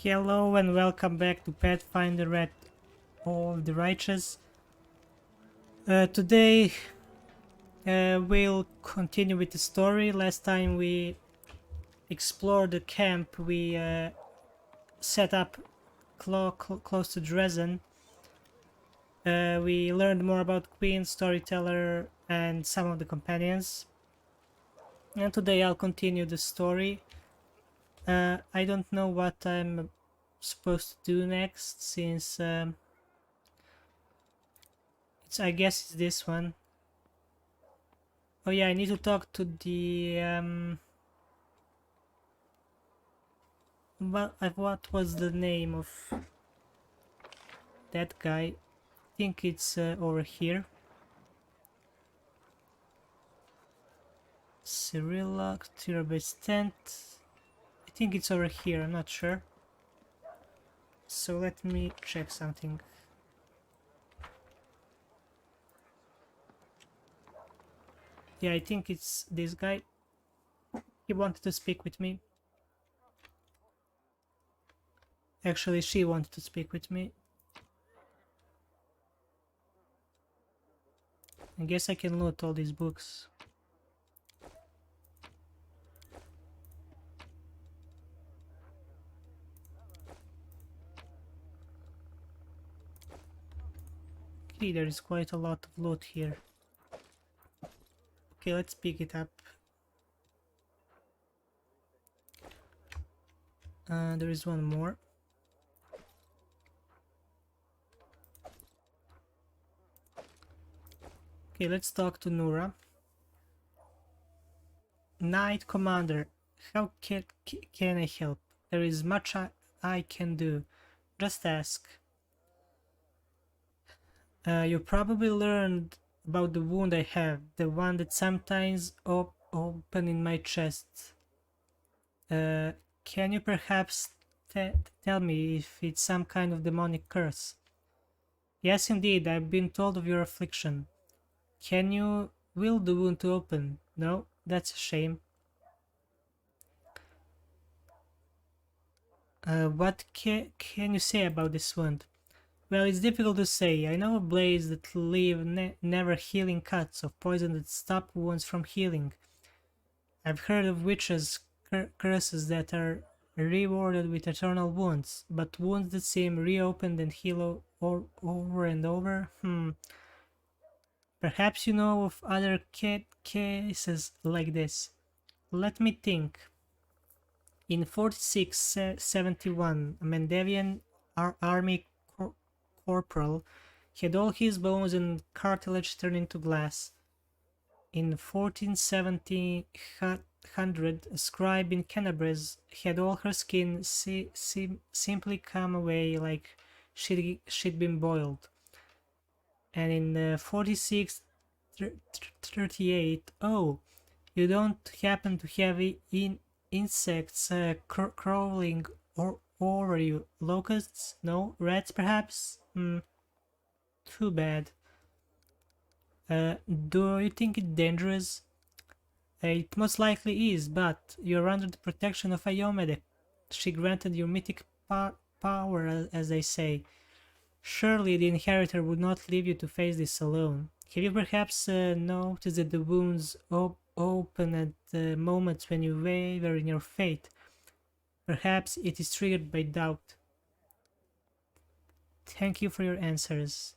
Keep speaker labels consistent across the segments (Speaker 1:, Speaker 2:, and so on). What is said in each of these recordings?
Speaker 1: Hello and welcome back to Pathfinder at All the Righteous. Today we'll continue with the story. Last time we explored the camp we set up close to Dresden. We learned more about Queen, Storyteller, and some of the companions. And today I'll continue the story. I don't know what I'm supposed to do next, since I guess it's this one. Oh yeah, I need to talk to the what was the name of that guy? I think it's over here. Cirilla, Tira-based tent. I think it's over here, I'm not sure. So let me check something. Yeah, I think it's this guy. He wanted to speak with me. Actually, she wanted to speak with me. I guess I can loot all these books. Okay, there is quite a lot of loot here. Okay, let's pick it up. There is one more. Okay, let's talk to Nura. Knight Commander, how can I help? There is much I can do. Just ask. You probably learned about the wound I have, the one that sometimes open in my chest. Can you perhaps tell me if it's some kind of demonic curse? Yes, indeed, I've been told of your affliction. Can you will the wound to open? No, that's a shame. What can you say about this wound? Well, it's difficult to say. I know of blades that leave never healing cuts, of poison that stop wounds from healing. I've heard of witches' curses that are rewarded with eternal wounds, but wounds that seem reopened and heal over and over? Perhaps you know of other cases like this. Let me think. In 4671, a Mandavian army corporal had all his bones and cartilage turned into glass. In 1470, a scribe in Calabrese had all her skin simply come away like she'd been boiled. And in 4638, oh, you don't happen to have insects crawling over you? Locusts? No? Rats, perhaps? Too bad. Do you think it's dangerous? It most likely is, but you're under the protection of Ayomede. She granted you mythic power, as they say. Surely the Inheritor would not leave you to face this alone. Have you perhaps noticed that the wounds open at the moments when you waver in your fate? Perhaps it is triggered by doubt. Thank you for your answers.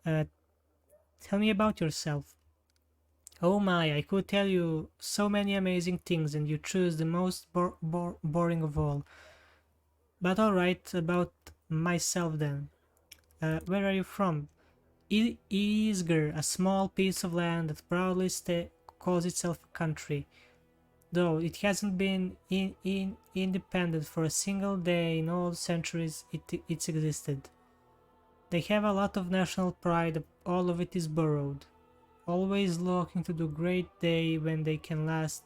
Speaker 1: Tell me about yourself. Oh my, I could tell you so many amazing things and you choose the most boring of all. But alright, about myself then. Where are you from? Isger, a small piece of land that proudly calls itself a country. Though it hasn't been independent for a single day in all the centuries it's existed. They have a lot of national pride, all of it is borrowed. Always looking to the great day when they can last,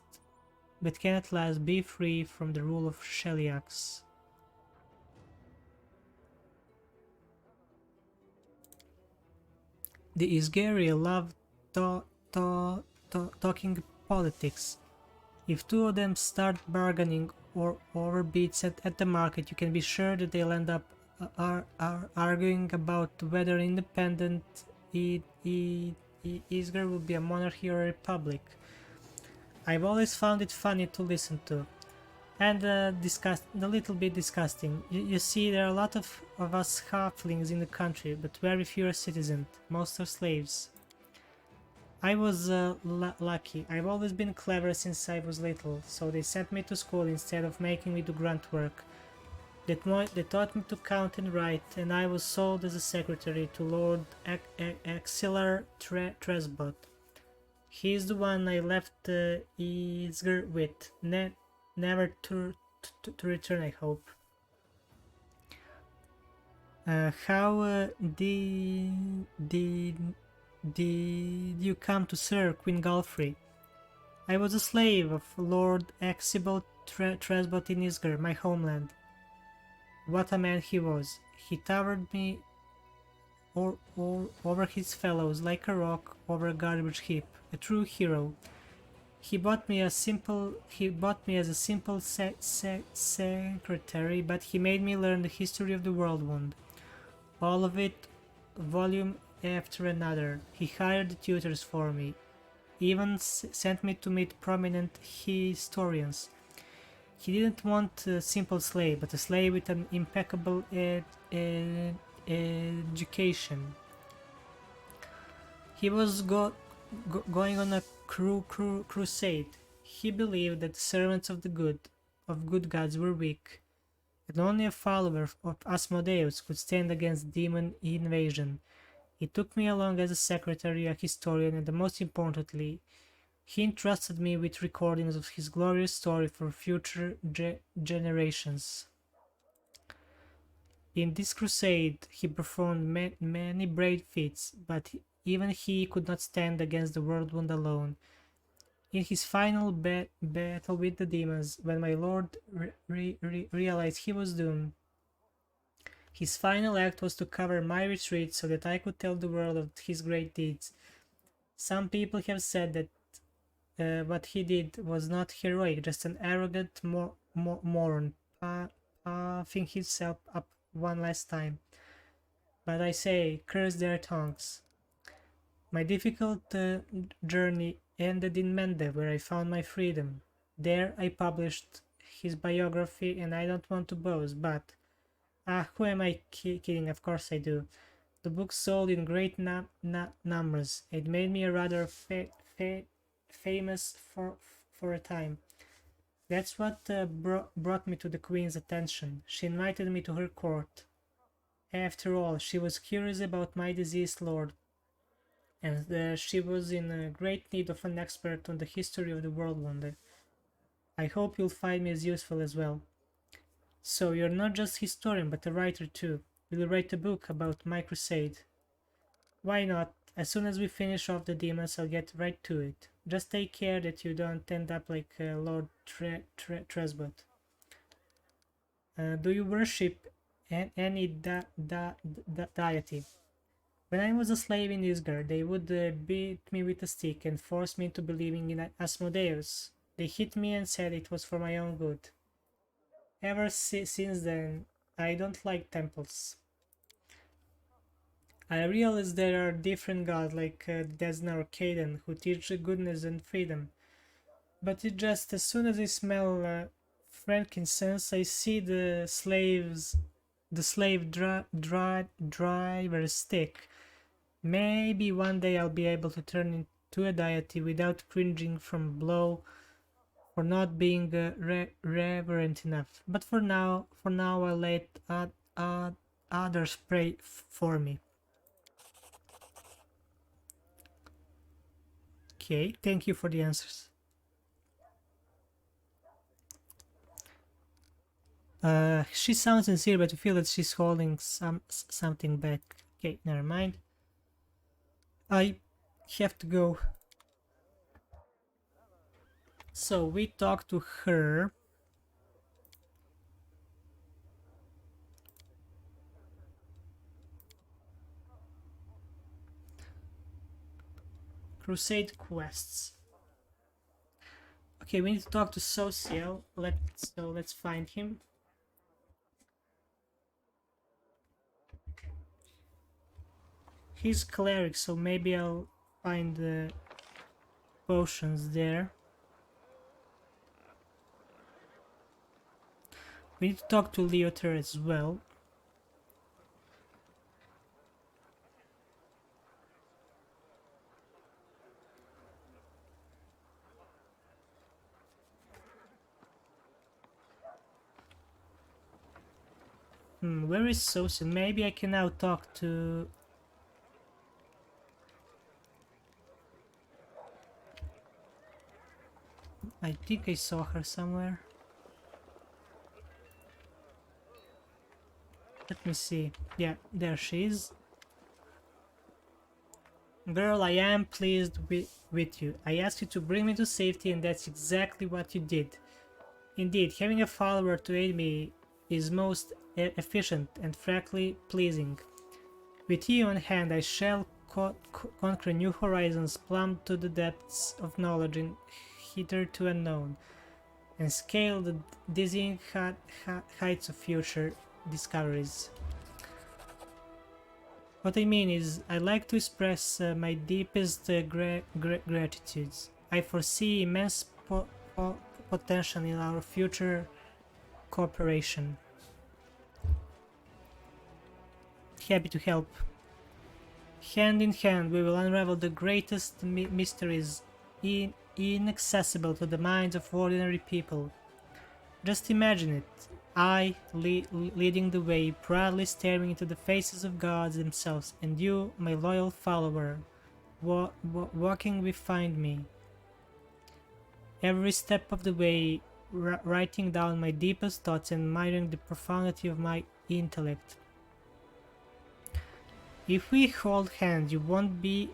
Speaker 1: but can at last be free from the rule of Sheliax. The Isgari love talking politics. If two of them start bargaining or overbeats at the market, you can be sure that they'll end up arguing about whether independent Isger will be a monarchy or a republic. I've always found it funny to listen to, and a little bit disgusting. You see, there are a lot of us halflings in the country, but very few are citizens. Most are slaves. I was lucky. I've always been clever since I was little, so they sent me to school instead of making me do grunt work. They taught me to count and write, and I was sold as a secretary to Lord Axillar Tresbot. He's the one I left Isger with, never to return, I hope. How did you come to Sir Queen Galfrey? I was a slave of Lord Axibald Tresbot in Isger, my homeland. What a man he was! He towered me over his fellows like a rock over a garbage heap. A true hero. He bought me as a simple secretary, but he made me learn the history of the Worldwound. All of it, volume after another. He hired the tutors for me, even sent me to meet prominent historians. He didn't want a simple slave, but a slave with an impeccable education. He was going on a crusade. He believed that the servants of good gods were weak, and only a follower of Asmodeus could stand against demon invasion. He took me along as a secretary, a historian, and most importantly, he entrusted me with recordings of his glorious story for future generations. In this crusade, he performed many brave feats, but even he could not stand against the Worldwound alone. In his final battle with the demons, when my lord realized he was doomed, his final act was to cover my retreat so that I could tell the world of his great deeds. Some people have said that what he did was not heroic, just an arrogant moron, puffing himself up one last time. But I say, curse their tongues. My difficult journey ended in Mende, where I found my freedom. There I published his biography, and I don't want to boast, but... who am I kidding? Of course I do. The book sold in great numbers. It made me a rather famous for a time. That's what brought me to the Queen's attention. She invited me to her court. After all, she was curious about my deceased lord, and she was in great need of an expert on the history of the Worldwound. I hope you'll find me as useful as well. So you're not just historian, but a writer too. Will you write a book about my crusade? Why not? As soon as we finish off the demons, I'll get right to it. Just take care that you don't end up like Lord Tresbot. Do you worship any deity? When I was a slave in Isgard, they would beat me with a stick and force me into believing in Asmodeus. They hit me and said it was for my own good. Ever since then, I don't like temples. I realize there are different gods like Desna or Caden who teach goodness and freedom. But it just, as soon as I smell frankincense, I see the slave driver's stick. Maybe one day I'll be able to turn into a deity without cringing from blow for not being reverent enough. But for now I'll let others pray for me. Okay, thank you for the answers. She sounds sincere, but you feel that she's holding something back. Okay, never mind. I have to go. So we talked to her. Crusade quests. Okay, we need to talk to Social. Let's find him. He's cleric, so maybe I'll find the potions there. We need to talk to Leoter as well. Where is Social? Maybe I can now talk to... I think I saw her somewhere. Let me see. Yeah, there she is. Girl, I am pleased with you. I asked you to bring me to safety, and that's exactly what you did. Indeed, having a follower to aid me is most efficient and frankly pleasing. With you on hand, I shall conquer new horizons, plumb to the depths of knowledge hitherto unknown, and scale the dizzying heights of future discoveries. What I mean is, I'd like to express my deepest gratitudes. I foresee immense potential in our future cooperation. Happy to help. Hand in hand, we will unravel the greatest mysteries inaccessible to the minds of ordinary people. Just imagine it. I, leading the way, proudly staring into the faces of gods themselves, and you, my loyal follower, walking behind me. Every step of the way, writing down my deepest thoughts and admiring the profundity of my intellect. If we hold hands, you won't be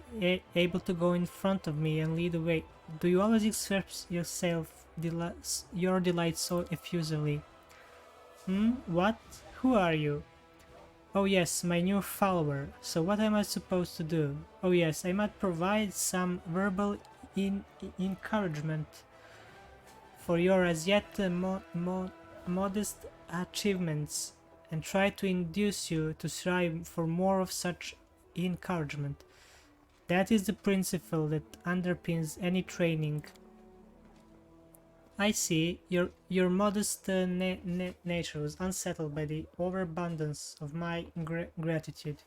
Speaker 1: able to go in front of me and lead the way. Do you always express your delight so effusively? What? Who are you? Oh yes, my new follower. So what am I supposed to do? Oh yes, I might provide some verbal encouragement for your as yet modest achievements, and try to induce you to strive for more of such encouragement. That is the principle that underpins any training. I see. Your modest nature was unsettled by the overabundance of my gratitude.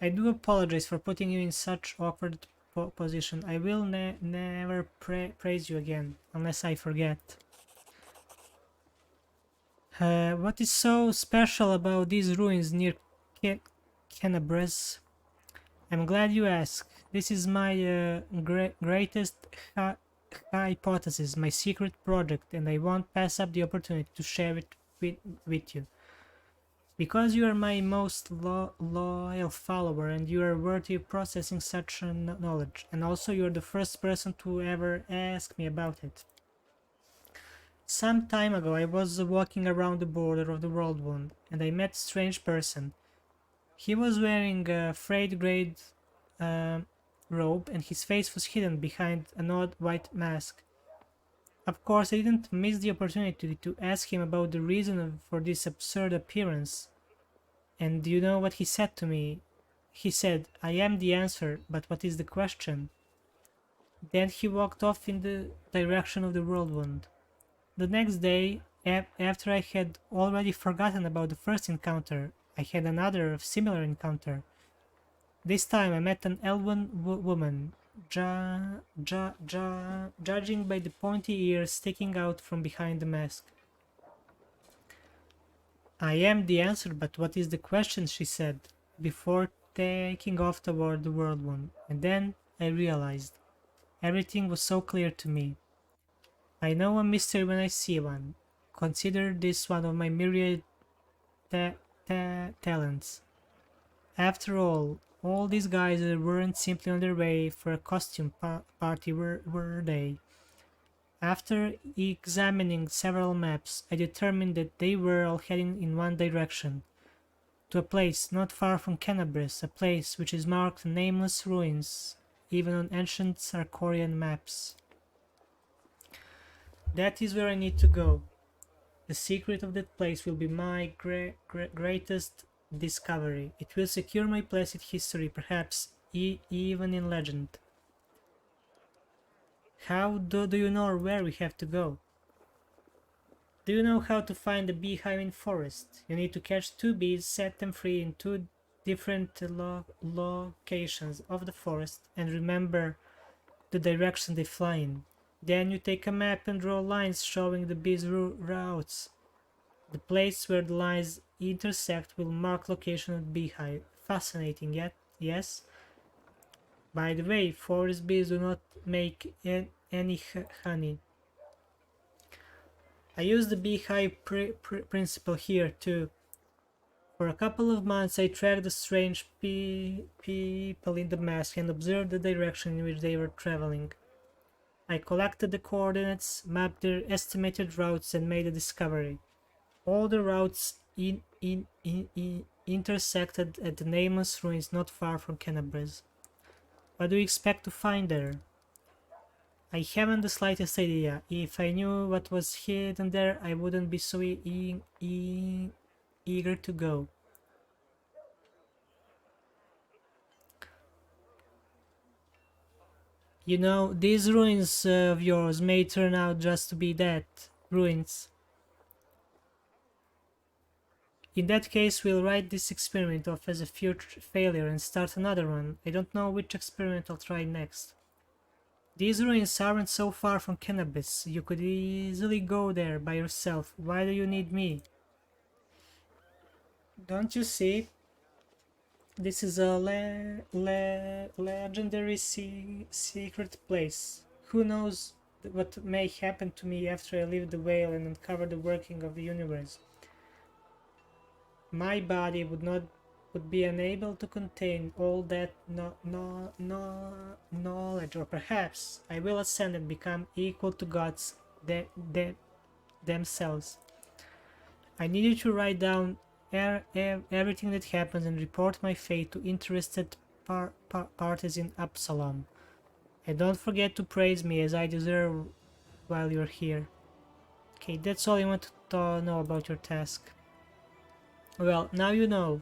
Speaker 1: I do apologize for putting you in such awkward position. I will never praise you again, unless I forget. What is so special about these ruins near Canabres? I'm glad you asked. This is my greatest hypothesis, my secret project, and I won't pass up the opportunity to share it with you. Because you are my most loyal follower and you are worthy of processing such knowledge, and also you are the first person to ever ask me about it. Some time ago I was walking around the border of the World Wound, and I met a strange person. He was wearing a frayed grey robe, and his face was hidden behind an odd white mask. Of course, I didn't miss the opportunity to ask him about the reason for this absurd appearance. And do you know what he said to me? He said, "I am the answer, but what is the question?" Then he walked off in the direction of the whirlwind. The next day, after I had already forgotten about the first encounter, I had another similar encounter. This time I met an elven woman, judging by the pointy ears sticking out from behind the mask. "I am the answer, but what is the question?" she said, before taking off toward the whirlwind, and then I realized. Everything was so clear to me. I know a mystery when I see one. Consider this one of my myriad talents. After all these guys weren't simply on their way for a costume party, were they? After examining several maps, I determined that they were all heading in one direction, to a place not far from Canabris, a place which is marked nameless ruins, even on ancient Sarkorian maps. That is where I need to go. The secret of that place will be my greatest discovery. It will secure my place in history, perhaps even in legend. How do you know where we have to go? Do you know how to find a beehive in forest? You need to catch two bees, set them free in two different locations of the forest, and remember the direction they fly in. Then you take a map and draw lines showing the bees' routes. The place where the lines intersect will mark location of the beehive. Fascinating, yet yes? By the way, forest bees do not make any honey. I use the beehive principle here too. For a couple of months I tracked the strange people in the mask and observed the direction in which they were traveling. I collected the coordinates, mapped their estimated routes, and made a discovery. All the routes intersected at the nameless ruins not far from Cannabis. What do you expect to find there? I haven't the slightest idea. If I knew what was hidden there, I wouldn't be so eager to go. You know, these ruins of yours may turn out just to be that, ruins. In that case, we'll write this experiment off as a future failure and start another one. I don't know which experiment I'll try next. These ruins aren't so far from Cannabis. You could easily go there by yourself. Why do you need me? Don't you see? This is a legendary secret place. Who knows what may happen to me after I leave the Whale and uncover the working of the universe? My body would be unable to contain all that knowledge, or perhaps I will ascend and become equal to gods themselves. I need you to write down everything that happens and report my fate to interested parties in Absalom. And don't forget to praise me as I deserve while you're here. Okay, that's all I want to know about your task. Well, now you know.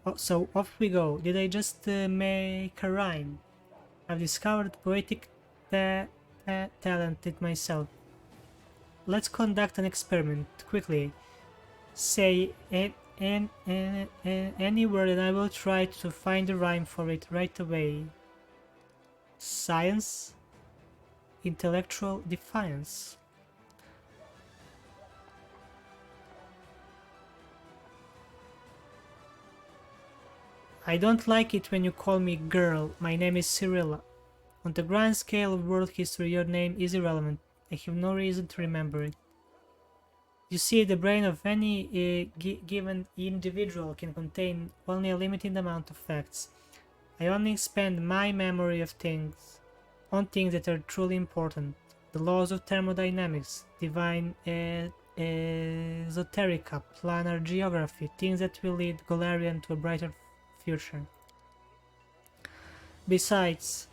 Speaker 1: Oh, so off we go. Did I just make a rhyme? I've discovered poetic talent in myself. Let's conduct an experiment, quickly. Say any word and I will try to find a rhyme for it right away. Science, intellectual defiance. I don't like it when you call me girl. My name is Cirilla. On the grand scale of world history, your name is irrelevant. I have no reason to remember it. You see, the brain of any given individual can contain only a limited amount of facts. I only expend my memory of things on things that are truly important. The laws of thermodynamics, divine esoterica, planar geography, things that will lead Golarion to a brighter future. Besides,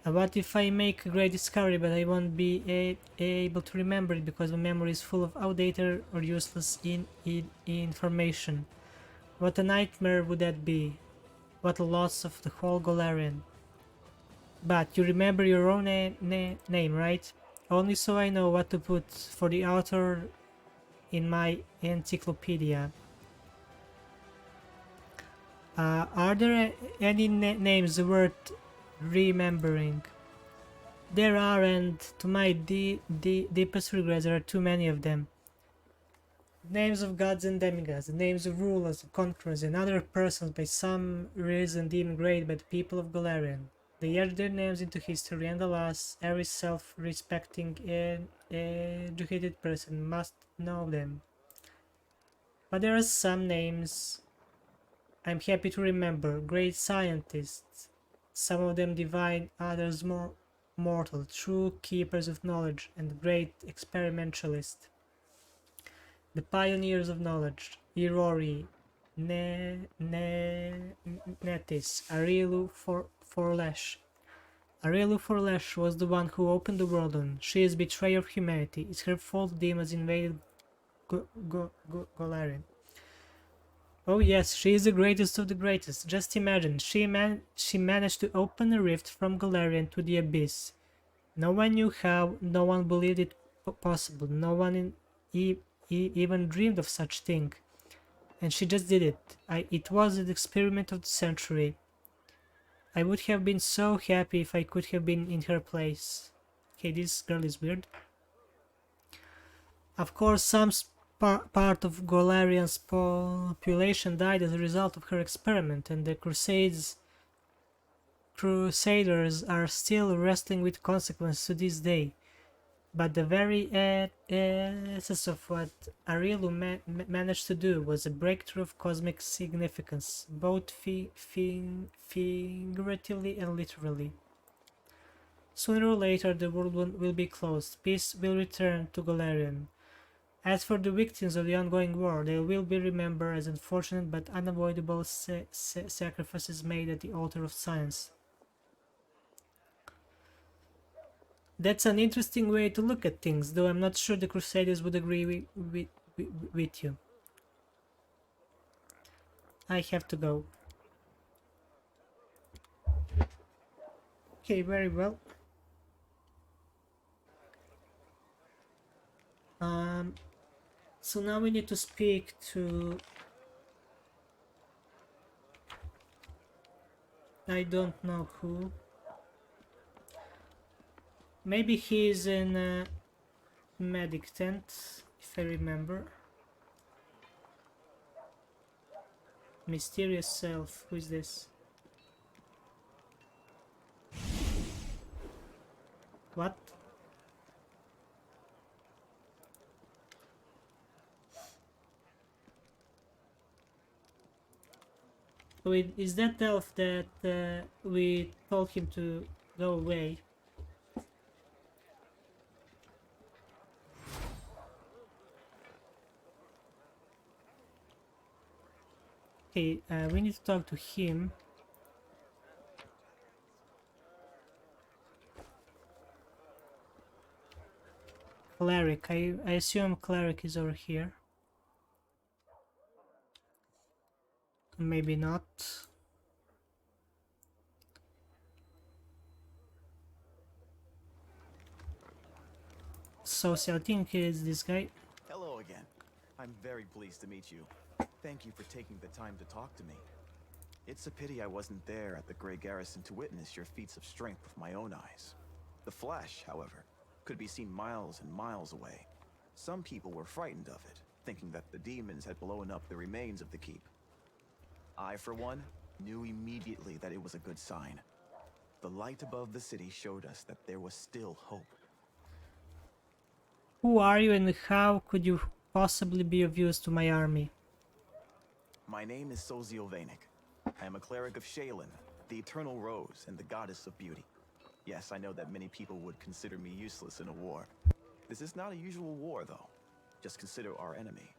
Speaker 1: what if I make a great discovery but I won't be able to remember it because my memory is full of outdated or useless information? What a nightmare would that be? What a loss of the whole Golarion. But you remember your own name, right? Only so I know what to put for the author in my encyclopedia. Are there any names worth remembering? There are, and to my deepest regrets, there are too many of them. Names of gods and demigods, the names of rulers, conquerors, and other persons by some reason deemed great by the people of Golarion. They etched their names into history, and alas, every self-respecting and educated person must know them. But there are some names I'm happy to remember. Great scientists, some of them divine, others more mortal, true keepers of knowledge, and great experimentalists. The pioneers of knowledge, Irori, Netis, Arilu, Forlesh, Aurelu Forlesh was the one who opened the world on. She is betrayer of humanity. It's her fault demons invaded Golarion. Oh yes, she is the greatest of the greatest. Just imagine, she managed to open a rift from Golarion to the Abyss. No one knew how, no one believed it possible, no one even dreamed of such thing. And she just did it. It was an experiment of the century. I would have been so happy if I could have been in her place. Okay, this girl is weird. Of course, some part of Golarion's population died as a result of her experiment, and the Crusaders are still wrestling with consequences to this day. But the very essence of what Aurelu managed to do was a breakthrough of cosmic significance, both figuratively and literally. Sooner or later the world will be closed, peace will return to Golarion. As for the victims of the ongoing war, they will be remembered as unfortunate but unavoidable sacrifices made at the altar of science. That's an interesting way to look at things, though I'm not sure the Crusaders would agree with you. I have to go. Okay, very well. So now we need to speak to... I don't know who. Maybe he's in a medic tent, if I remember. Mysterious self, who is this? What? Wait, is that elf that we told him to go away? Okay, we need to talk to him. Cleric, I assume Cleric is over here. Maybe not. So I think it is this guy.
Speaker 2: Hello again. I'm very pleased to meet you. Thank you for taking the time to talk to me. It's a pity I wasn't there at the Gray Garrison to witness your feats of strength with my own eyes. The flash, however, could be seen miles and miles away. Some people were frightened of it, thinking that the demons had blown up the remains of the keep. I, for one, knew immediately that it was a good sign. The light above the city showed us that there was still hope.
Speaker 1: Who are you and how could you possibly be of use to my army?
Speaker 2: My name is Sozio Vanek. I am a cleric of Shaylin, the Eternal Rose and the Goddess of Beauty. Yes, I know that many people would consider me useless in a war. This is not a usual war, though. Just consider our enemy.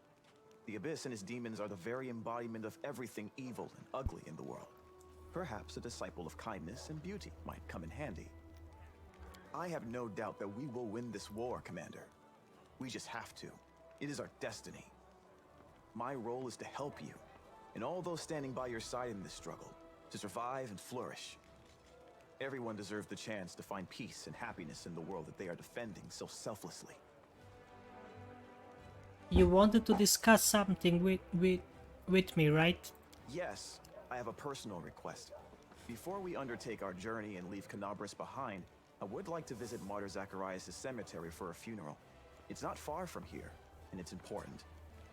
Speaker 2: The Abyss and his demons are the very embodiment of everything evil and ugly in the world. Perhaps a disciple of kindness and beauty might come in handy. I have no doubt that we will win this war, Commander. We just have to. It is our destiny. My role is to help you, and all those standing by your side in this struggle, to survive and flourish. Everyone deserves the chance to find peace and happiness in the world that they are defending so selflessly.
Speaker 1: You wanted to discuss something with me, right?
Speaker 2: Yes, I have a personal request. Before we undertake our journey and leave Canabras behind, I would like to visit Martyr Zacharias' cemetery for a funeral. It's not far from here, and it's important.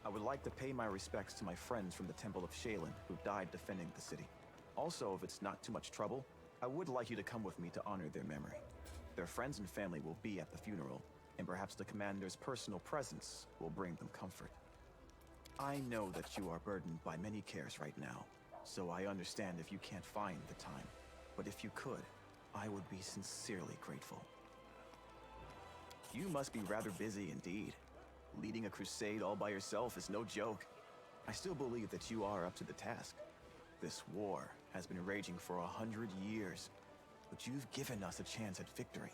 Speaker 2: I would like to pay my respects to my friends from the Temple of Shaylin who died defending the city. Also, if it's not too much trouble, I would like you to come with me to honor their memory. Their friends and family will be at the funeral, and perhaps the commander's personal presence will bring them comfort. I know that you are burdened by many cares right now, so I understand if you can't find the time. But if you could, I would be sincerely grateful. You must be rather busy indeed. Leading a crusade all by yourself is no joke. I still believe that you are up to the task. This war has been raging for 100 years. but you've given us a chance at victory.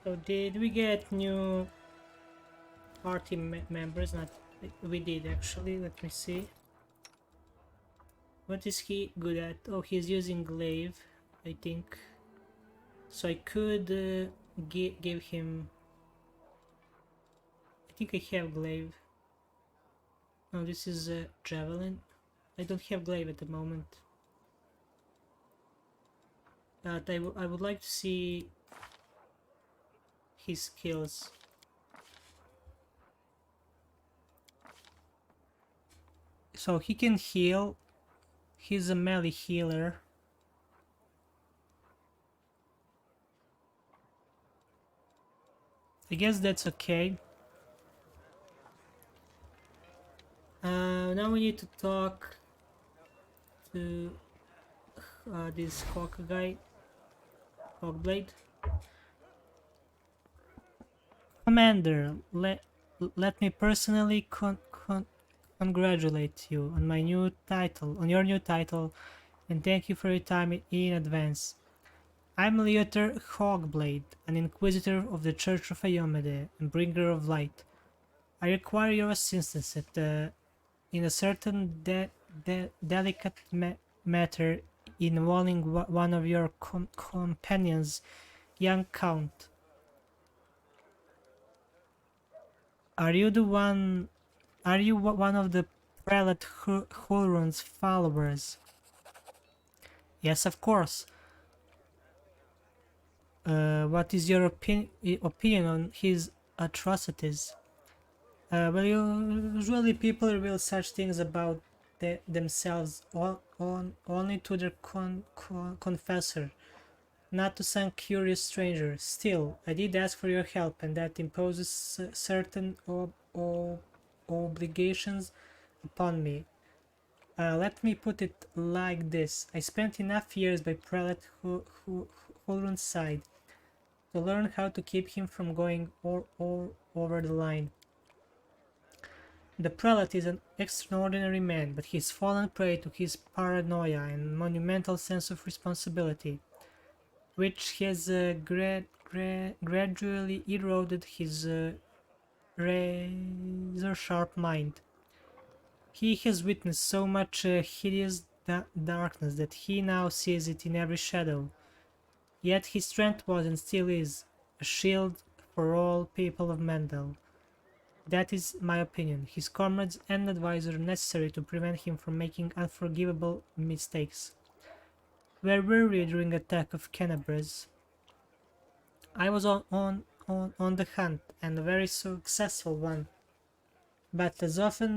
Speaker 1: So did we get new party members? Not, we did actually. Let me see. What is he good at? Oh, he's using glaive, I think. So I could give him. I think I have glaive. No, this is javelin. I don't have glaive at the moment. But I would like to see his skills. So he can heal. He's a melee healer. I guess that's okay. Now we need to talk to this hawk guy. Hawkblade. Commander, let me personally congratulate you on my new title, on your new title, and thank you for your time in advance. I'm Leoter Hawkblade, an Inquisitor of the Church of Ayomede and Bringer of Light. I require your assistance in a certain delicate matter involving one of your companions, young Count. Are you one of the Prelate Hulrun's followers? Yes, of course. What is your opinion on his atrocities? Well, usually people reveal such things about themselves only to their confessor, not to some curious stranger. Still, I did ask for your help, and that imposes certain obligations upon me. Let me put it like this. I spent enough years by Prelate Hulrun's side to learn how to keep him from going over the line. The prelate is an extraordinary man, but he's fallen prey to his paranoia and monumental sense of responsibility, which has gradually eroded his razor-sharp mind. He has witnessed so much hideous darkness that he now sees it in every shadow. Yet his strength was and still is a shield for all people of Mendel. That is my opinion. His comrades and advisors are necessary to prevent him from making unforgivable mistakes. Where were you during the attack of Canabres? I was on the hunt, and a very successful one. But as often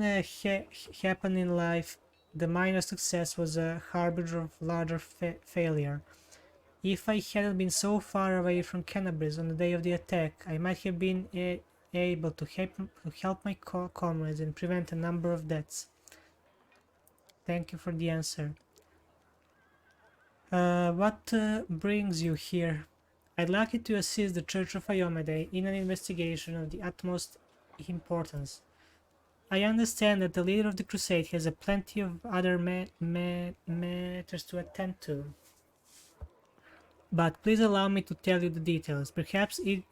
Speaker 1: happen in life, the minor success was a harbinger of larger failure. If I hadn't been so far away from Canabres on the day of the attack, I might have been able to help my comrades and prevent a number of deaths. Thank you for the answer. What brings you here? I'd like you to assist the Church of Ayomede in an investigation of the utmost importance. I understand that the leader of the crusade has a plenty of other matters to attend to. But please allow me to tell you the details. Perhaps it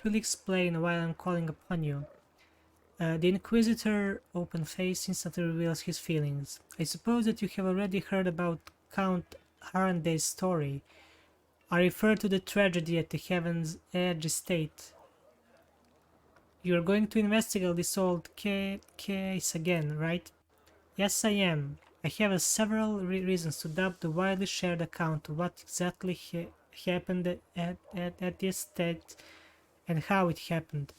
Speaker 1: will explain why I'm calling upon you. The Inquisitor, open-faced, instantly reveals his feelings. I suppose that you have already heard about Count Haranday's story. I refer to the tragedy at the Heaven's Edge estate. You are going to investigate this old case again, right? Yes, I am. I have several reasons to doubt the widely shared account of what exactly happened at the estate and how it happened.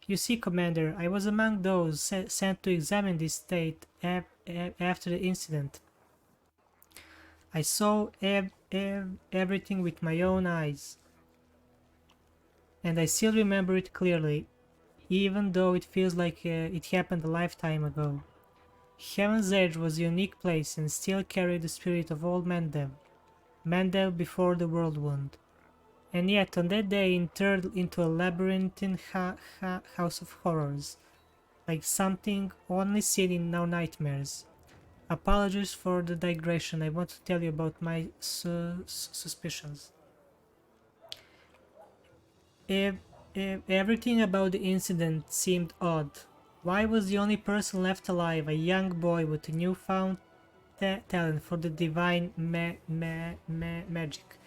Speaker 1: You see, Commander, I was among those sent to examine the estate after the incident. I saw everything with my own eyes, and I still remember it clearly, even though it feels like it happened a lifetime ago. Heaven's Edge was a unique place and still carried the spirit of old Mendel before the world wound. And yet on that day it turned into a labyrinthine house of horrors, like something only seen in our nightmares. Apologies for the digression. I want to tell you about my suspicions. Everything about the incident seemed odd. Why was the only person left alive a young boy with a newfound talent for the divine magic?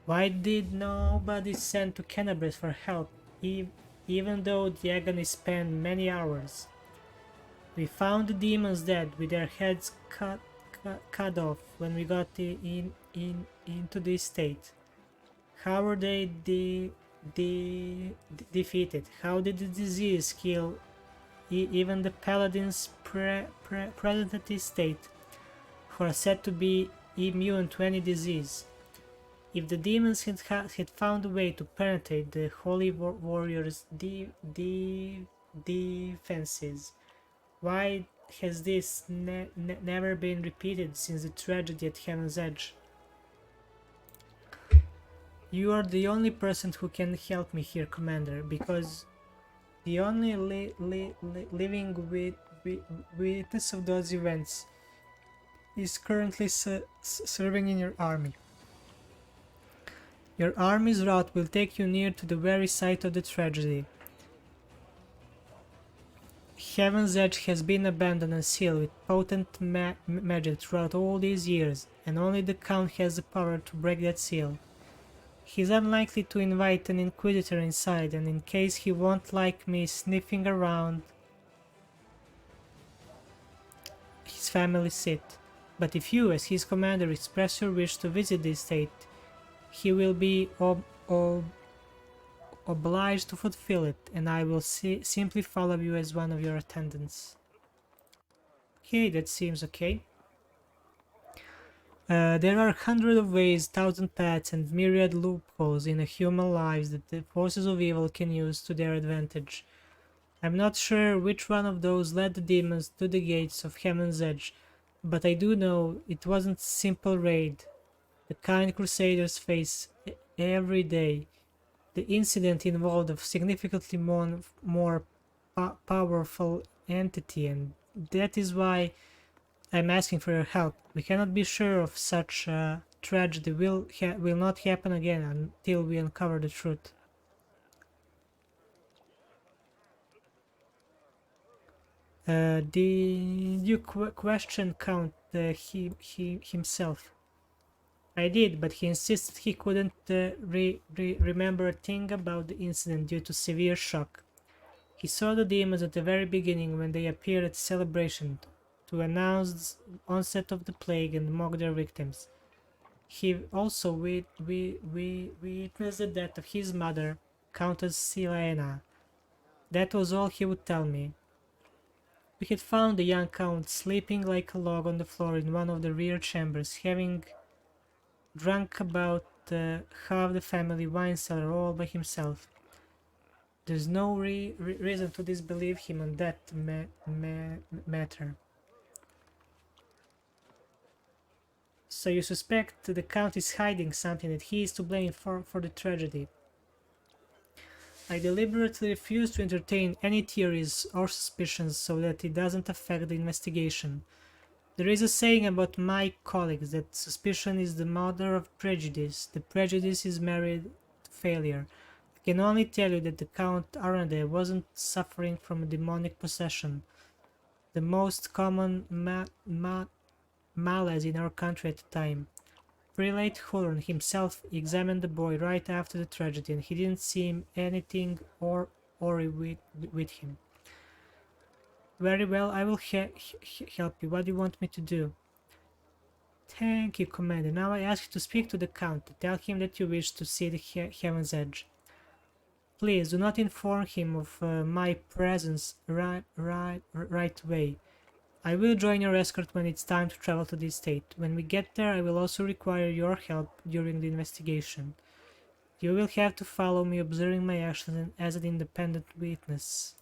Speaker 1: Why did nobody send to Canabris for help, even though the agony spanned many hours? We found the demons dead, with their heads cut off when we got into the state. How were they defeated? How did the disease kill even the paladin's present state, who are said to be immune to any disease? If the demons had found a way to penetrate the holy warrior's defenses, why has this never been repeated since the tragedy at Heaven's Edge? You are the only person who can help me here, Commander, because the only living witness of those events is currently serving in your army. Your army's route will take you near to the very site of the tragedy. Heaven's Edge has been abandoned and sealed with potent magic throughout all these years, and only the Count has the power to break that seal. He's unlikely to invite an Inquisitor inside, and in case he won't like me sniffing around his family seat. But if you, as his commander, express your wish to visit the estate, he will be obliged to fulfill it, and I will simply follow you as one of your attendants. Okay, that seems okay. There are hundreds of ways, thousand paths, and myriad loopholes in a human lives that the forces of evil can use to their advantage. I'm not sure which one of those led the demons to the gates of Heaven's Edge, but I do know it wasn't simple raid the kind Crusaders face every day. The incident involved a significantly more powerful entity, and that is why I'm asking for your help. We cannot be sure of such a tragedy will not happen again until we uncover the truth. Did you question Count himself? I did, but he insisted he couldn't remember a thing about the incident due to severe shock. He saw the demons at the very beginning when they appeared at the celebration to announce the onset of the plague and mock their victims. He also witnessed the death of his mother, Countess Silena. That was all he would tell me. We had found the young Count sleeping like a log on the floor in one of the rear chambers, having drunk about half the family wine cellar all by himself. There's no reason to disbelieve him on that matter. So you suspect the Count is hiding something, that he is to blame for the tragedy. I deliberately refuse to entertain any theories or suspicions so that it doesn't affect the investigation. There is a saying about my colleagues that suspicion is the mother of prejudice. The prejudice is married to failure. I can only tell you that the Count Arnade wasn't suffering from a demonic possession, the most common malaise in our country at the time. Prelate Huron himself examined the boy right after the tragedy, and he didn't seem anything awry with him. Very well, I will help you. What do you want me to do? Thank you, Commander. Now I ask you to speak to the Count, to tell him that you wish to see the Heaven's Edge. Please do not inform him of my presence right away. I will join your escort when it's time to travel to the estate. When we get there, I will also require your help during the investigation. You will have to follow me, observing my actions as an independent witness.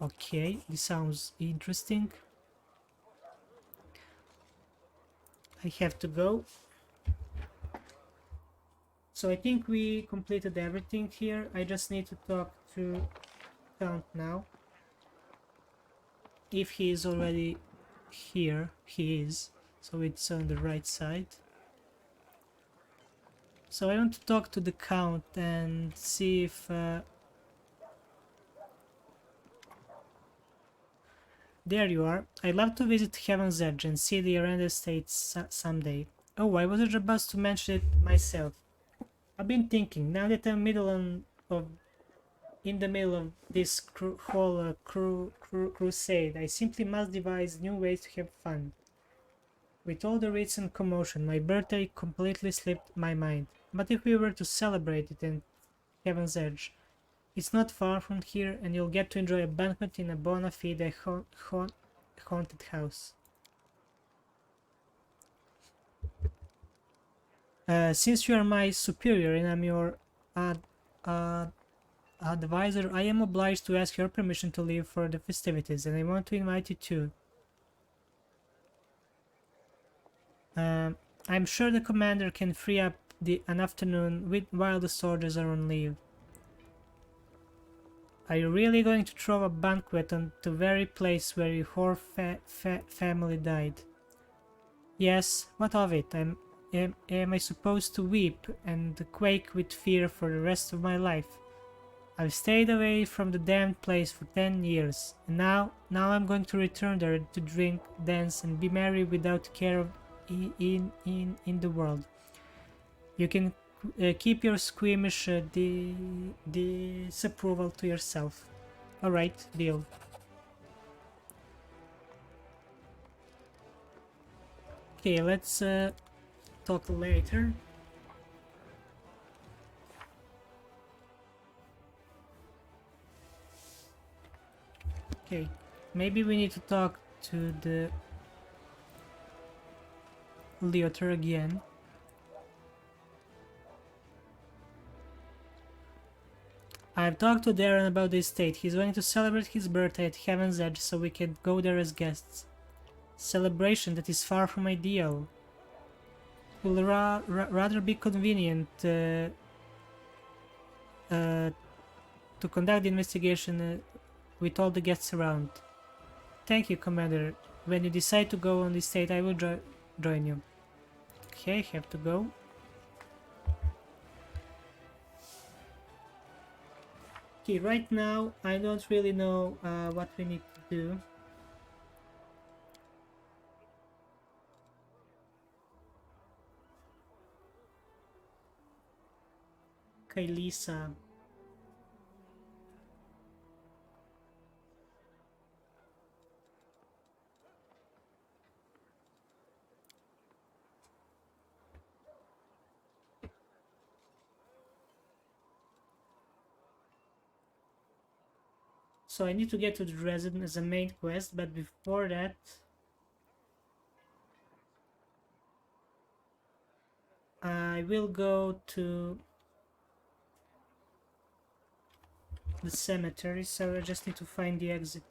Speaker 1: Okay, this sounds interesting. I have to go. So I think we completed everything here. I just need to talk to Count now, if he is already here. He is. So it's on the right side. So I want to talk to the Count and see if... There you are. I'd love to visit Heaven's Edge and see the Aranda Estate someday. Oh, I was about to mention it myself. I've been thinking, now that I'm in the middle of this whole crusade, I simply must devise new ways to have fun. With all the recent commotion, my birthday completely slipped my mind. But if we were to celebrate it in Heaven's Edge, it's not far from here, and you'll get to enjoy a banquet in a bona fide haunted house. Since you are my superior and I'm your advisor, I am obliged to ask your permission to leave for the festivities, and I want to invite you too. I'm sure the commander can free up an afternoon while the soldiers are on leave. Are you really going to throw a banquet on the very place where your whole family died? Yes, what of it? Am I supposed to weep and quake with fear for the rest of my life? I've stayed away from the damned place for 10 years, and now I'm going to return there to drink, dance, and be merry without care of in the world. You can keep your squeamish disapproval to yourself. Alright, deal. Okay, let's talk later. Okay, maybe we need to talk to the Leotar again. I've talked to Darren about the estate. He's going to celebrate his birthday at Heaven's Edge so we can go there as guests. Celebration that is far from ideal. It will rather be convenient to conduct the investigation with all the guests around. Thank you, Commander. When you decide to go on the estate, I will join you. Okay, have to go. Okay, right now I don't really know what we need to do. Okay, Lisa. So I need to get to the resident as a main quest, but before that... I will go to the cemetery, so I just need to find the exit.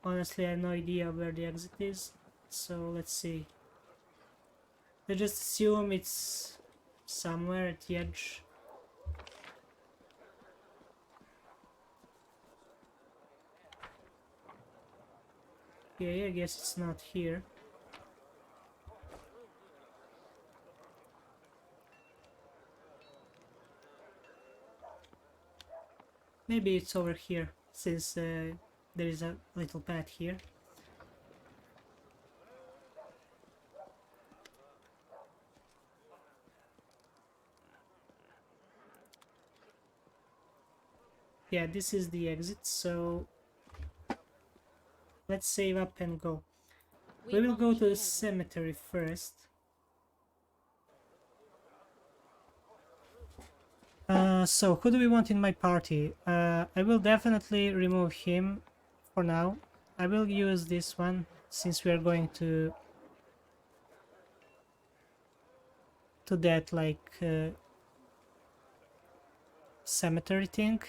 Speaker 1: Honestly, I have no idea where the exit is, so let's see. I just assume it's somewhere at the edge. Okay, I guess it's not here. Maybe it's over here, since there is a little path here. Yeah, this is the exit, so let's save up and go. We will go to the cemetery first. So who do we want in my party? I will definitely remove him for now. I will use this one since we are going to that like cemetery thing.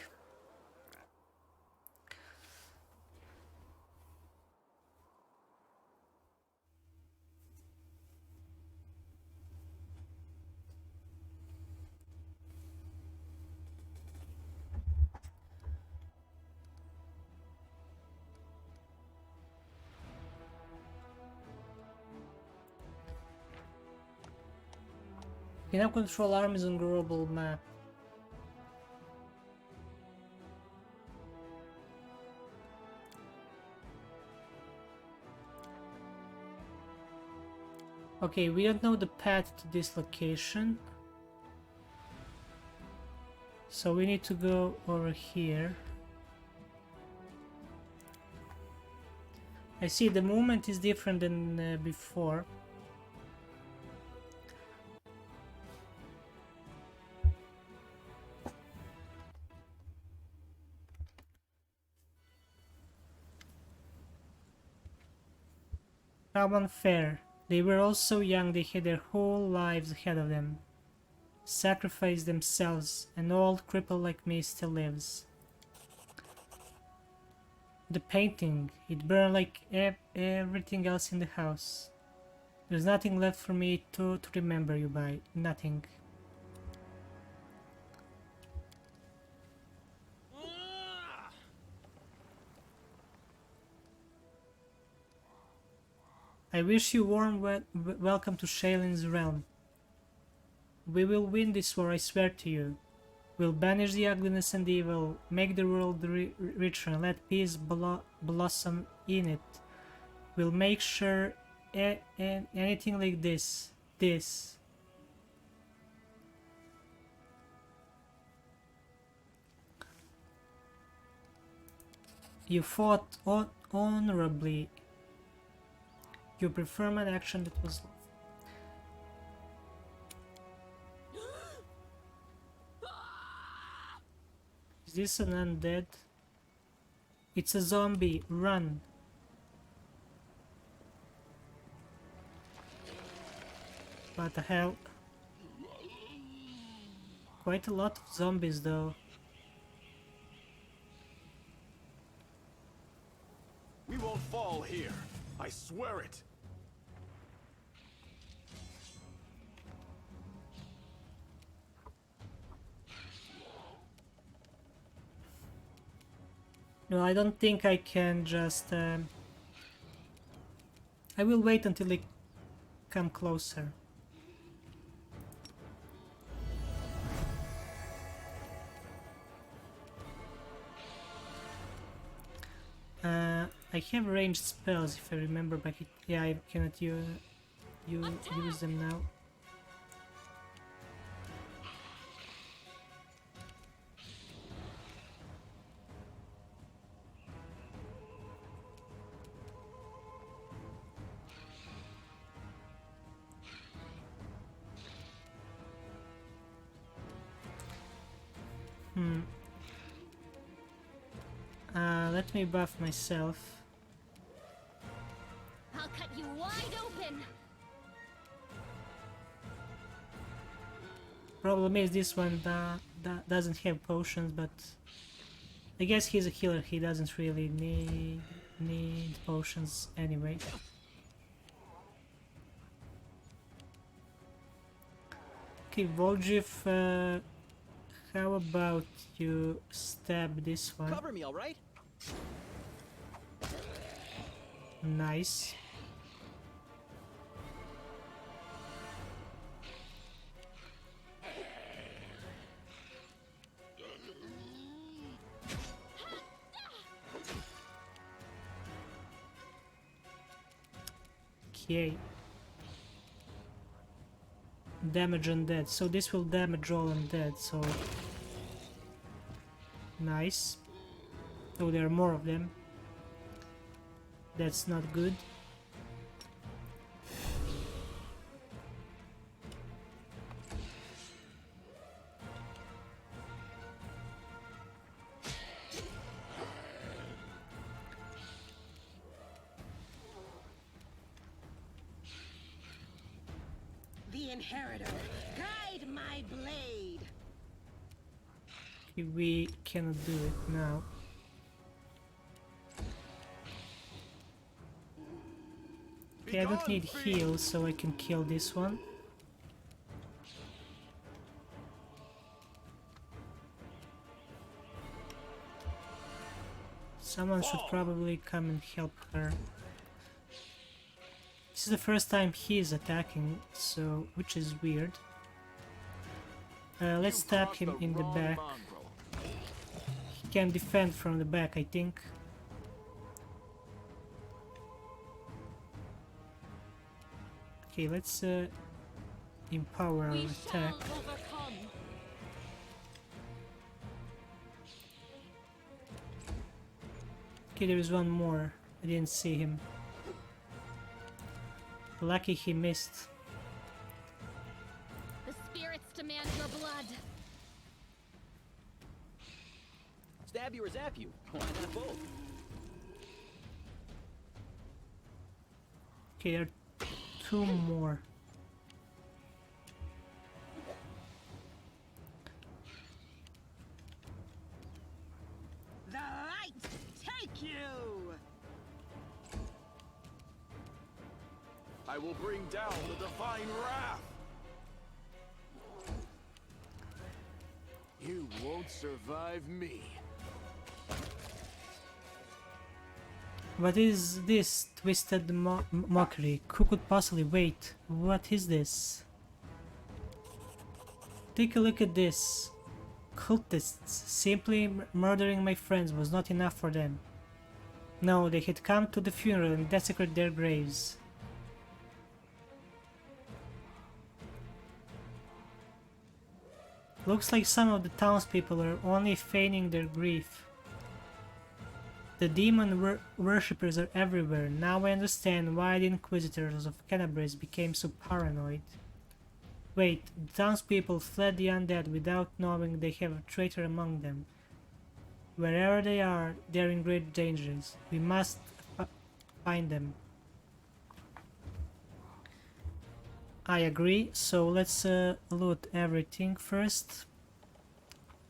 Speaker 1: You now control armies on global map. Okay, we don't know the path to this location. So we need to go over here. I see the movement is different than before. How unfair. They were all so young, they had their whole lives ahead of them. Sacrificed themselves. An old cripple like me still lives. The painting, it burned like everything else in the house. There's nothing left for me to remember you by. Nothing. I wish you warm welcome to Shaylin's realm. We will win this war, I swear to you. We'll banish the ugliness and evil, make the world richer, and let peace blossom in it. We'll make sure anything like this. You fought honorably. You performed an action that was lawful. Is this an undead? It's a zombie. Run. What the hell? Quite a lot of zombies though.
Speaker 3: We won't fall here. I swear it.
Speaker 1: No, I don't think I can just... I will wait until they come closer. I have ranged spells if I remember back. Yeah, I cannot use them now. Let me buff myself.
Speaker 4: I'll cut you wide open.
Speaker 1: Problem is this one doesn't have potions, but I guess he's a healer. He doesn't really need potions anyway. Okay, Voljif, how about you stab this one?
Speaker 5: Cover me, all right?
Speaker 1: Nice. Okay. Damage undead. So this will damage all undead, so... Nice. Oh, there are more of them. That's not good.
Speaker 6: The inheritor, guide my blade.
Speaker 1: Okay, we cannot do it now. Okay, I don't need heals, so I can kill this one. Someone should probably come and help her. This is the first time he is attacking, so which is weird. Let's
Speaker 3: You've
Speaker 1: stab
Speaker 3: crossed
Speaker 1: him in the
Speaker 3: wrong
Speaker 1: back.
Speaker 3: mongrel.
Speaker 1: He can defend from the back, I think. Okay, let's empower our
Speaker 4: We
Speaker 1: attack.
Speaker 4: shall overcome.
Speaker 1: Okay, there is one more. I didn't see him. Lucky he missed.
Speaker 4: The spirits demand your blood.
Speaker 5: Stab you or zap you? Why not both?
Speaker 1: Okay, there are two more.
Speaker 6: The light take you!
Speaker 3: I will bring down the divine wrath. You won't survive me.
Speaker 1: What is this twisted mockery? Who could possibly wait? What is this? Take a look at this. Cultists. Simply murdering my friends was not enough for them. No, they had come to the funeral and desecrated their graves. Looks like some of the townspeople are only feigning their grief. The demon worshippers are everywhere. Now I understand why the Inquisitors of Canabris became so paranoid. Wait, the townspeople fled the undead without knowing they have a traitor among them. Wherever they are in great dangers. We must find them. I agree, so let's loot everything first.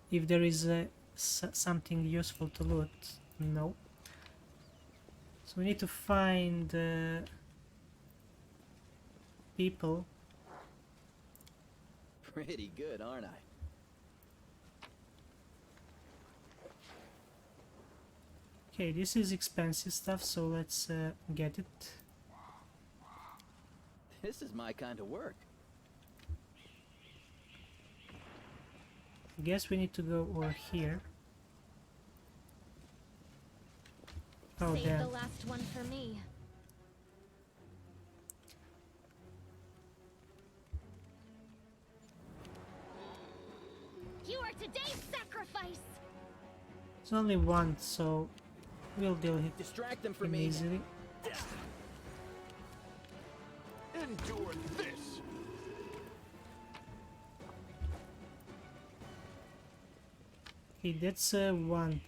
Speaker 1: If there is something useful to loot. No. So we need to find people.
Speaker 5: Pretty good, aren't I?
Speaker 1: Okay, this is expensive stuff, so let's get it.
Speaker 5: This is my kind of work.
Speaker 1: I guess we need to go over here. Oh,
Speaker 4: Save
Speaker 1: damn.
Speaker 4: the last one for me. You are today's sacrifice.
Speaker 1: It's only one, so we'll deal with
Speaker 5: Distract them for
Speaker 1: him
Speaker 5: me.
Speaker 1: easily.
Speaker 3: Endure this.
Speaker 1: Okay, that's one.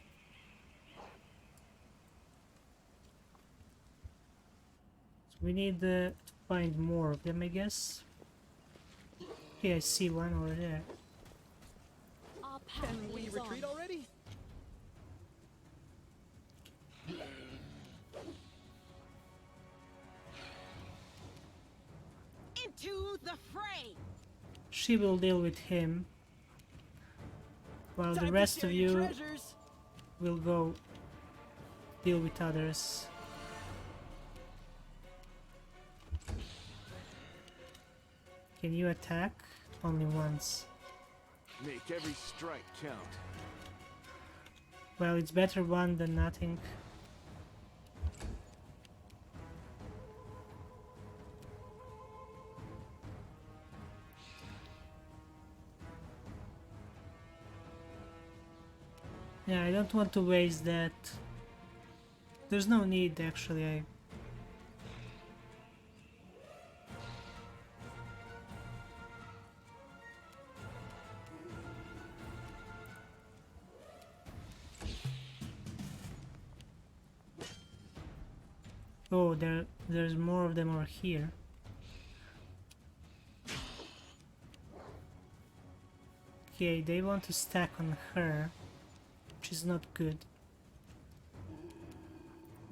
Speaker 1: So we need to find more of them, I guess. Okay, I see one over there.
Speaker 4: Our path
Speaker 5: Can we
Speaker 4: lives
Speaker 5: retreat
Speaker 4: on.
Speaker 5: already?
Speaker 6: Into the fray!
Speaker 1: She will deal with him, while the
Speaker 5: Time to
Speaker 1: rest
Speaker 5: share
Speaker 1: of
Speaker 5: your
Speaker 1: you
Speaker 5: treasures.
Speaker 1: will go deal with others. Can you attack? Only once.
Speaker 3: Make every strike count.
Speaker 1: Well, it's better one than nothing. Yeah, I don't want to waste that. There's no need, actually. Oh, there's more of them over here. Okay, they want to stack on her, which is not good.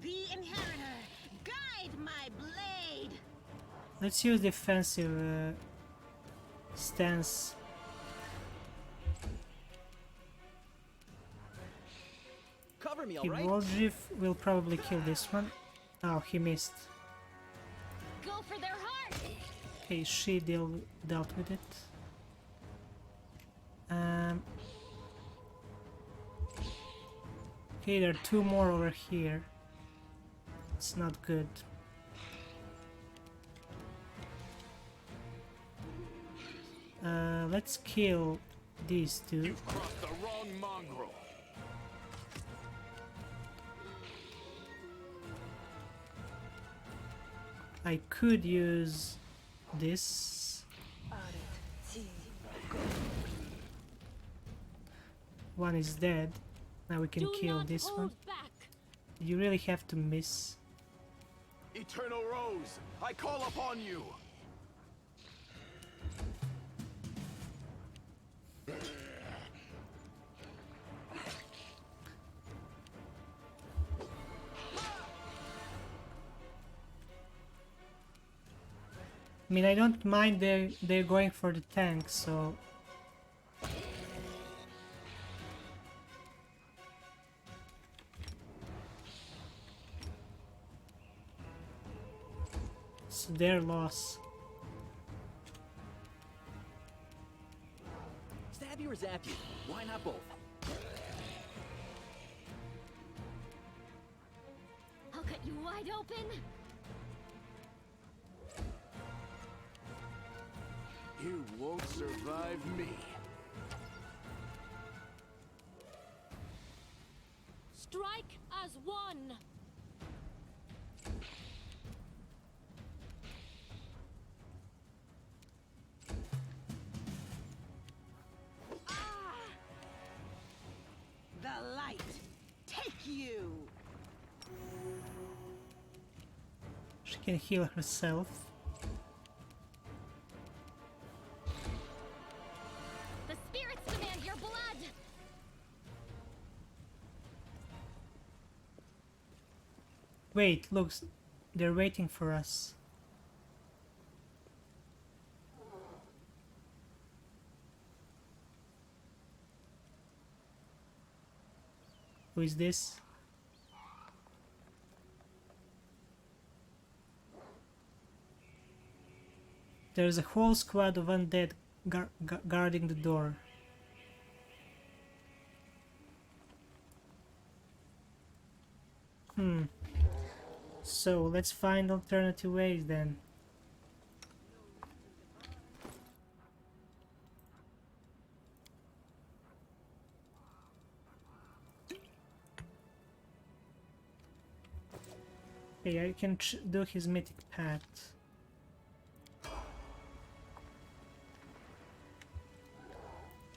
Speaker 6: The inheritor, guide my blade!
Speaker 1: Let's use defensive stance.
Speaker 5: Cover me,
Speaker 1: Okay,
Speaker 5: alright?
Speaker 1: Voldriv will probably kill this one. Oh, he missed.
Speaker 4: Go for their heart.
Speaker 1: Okay, she dealt with it. Um, okay, there are two more over here. It's not good. Let's kill these two.
Speaker 3: You've crossed the wrong mongrel.
Speaker 1: I could use this. One is dead. Now we can
Speaker 4: Do
Speaker 1: kill
Speaker 4: not
Speaker 1: this
Speaker 4: hold
Speaker 1: one.
Speaker 4: back.
Speaker 1: You really have to miss.
Speaker 3: Eternal Rose, I call upon you.
Speaker 1: I mean, I don't mind they're going for the tank, so it's their loss.
Speaker 5: Stab you or zap you? Why not both?
Speaker 4: I'll cut you wide open.
Speaker 3: You won't survive me.
Speaker 4: Strike as one.
Speaker 6: The light take you.
Speaker 1: She can heal herself.
Speaker 4: The spirits demand your blood.
Speaker 1: Wait, look, they're waiting for us. Who is this? There's a whole squad of undead guarding the door. So let's find alternative ways then. Okay, I can do his mythic pact.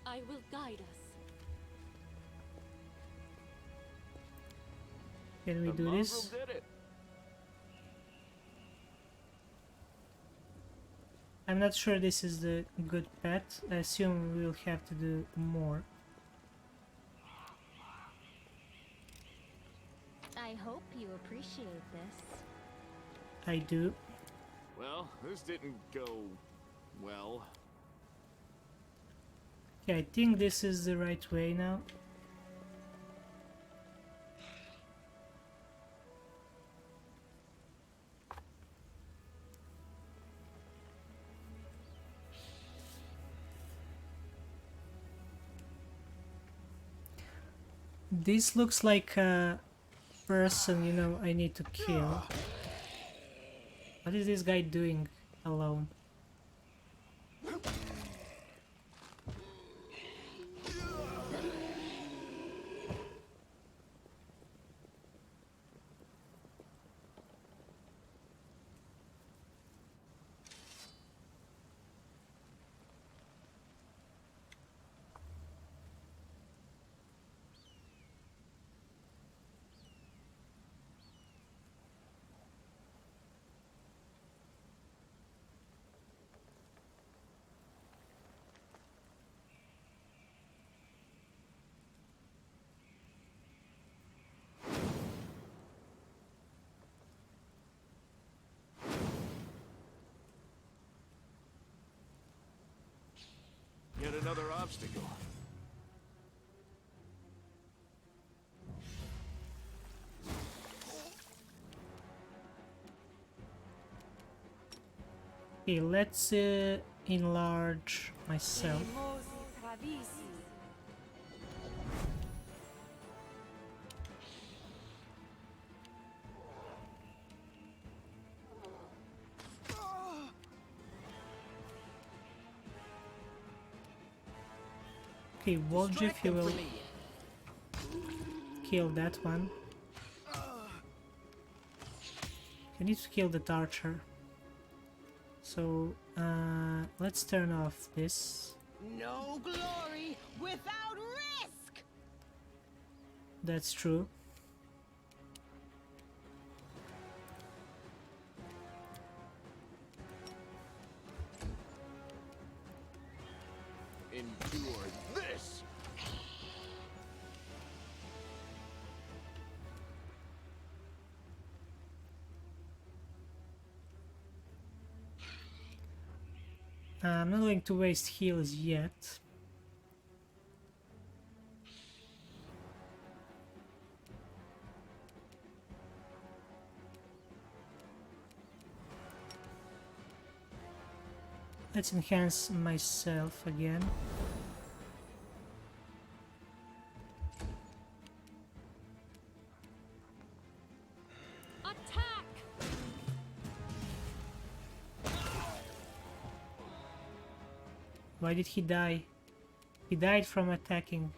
Speaker 4: I will guide us.
Speaker 1: Can we
Speaker 3: The
Speaker 1: do
Speaker 3: mongrel
Speaker 1: this?
Speaker 3: did it.
Speaker 1: I'm not sure this is the good path. I assume we'll have to do more.
Speaker 4: I hope you appreciate this.
Speaker 1: I do.
Speaker 3: Well, this didn't go well.
Speaker 1: Yeah, I think this is the right way now. This looks like a person, you know, I need to kill. What is this guy doing alone?
Speaker 3: Yet another obstacle.
Speaker 1: Okay, let's enlarge myself.
Speaker 7: Mimosi travisi.
Speaker 1: Okay, Waldriff,
Speaker 5: Distract
Speaker 1: you
Speaker 5: them
Speaker 1: will
Speaker 5: for me.
Speaker 1: kill that one. You need to kill that archer. So, let's turn off this.
Speaker 6: No glory without risk!
Speaker 1: That's true.
Speaker 3: Endure this!
Speaker 1: I'm not going to waste heals yet. Let's enhance myself again.
Speaker 4: Attack!
Speaker 1: Why did he die? He died from attacking.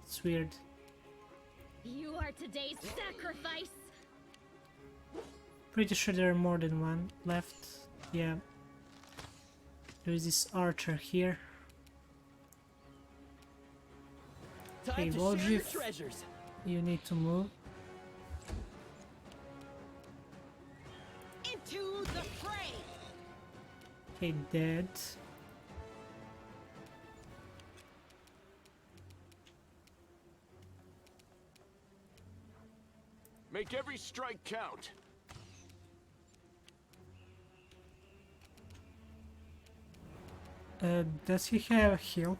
Speaker 1: It's weird.
Speaker 4: You are today's sacrifice!
Speaker 1: Pretty sure there are more than one left. Yeah. There is this archer here.
Speaker 5: Time
Speaker 1: Okay,
Speaker 5: to share your
Speaker 1: Waldriff,
Speaker 5: treasures.
Speaker 1: you need to move.
Speaker 6: Into the fray!
Speaker 1: Okay, dead.
Speaker 3: Make every strike count.
Speaker 1: Does he have a heal?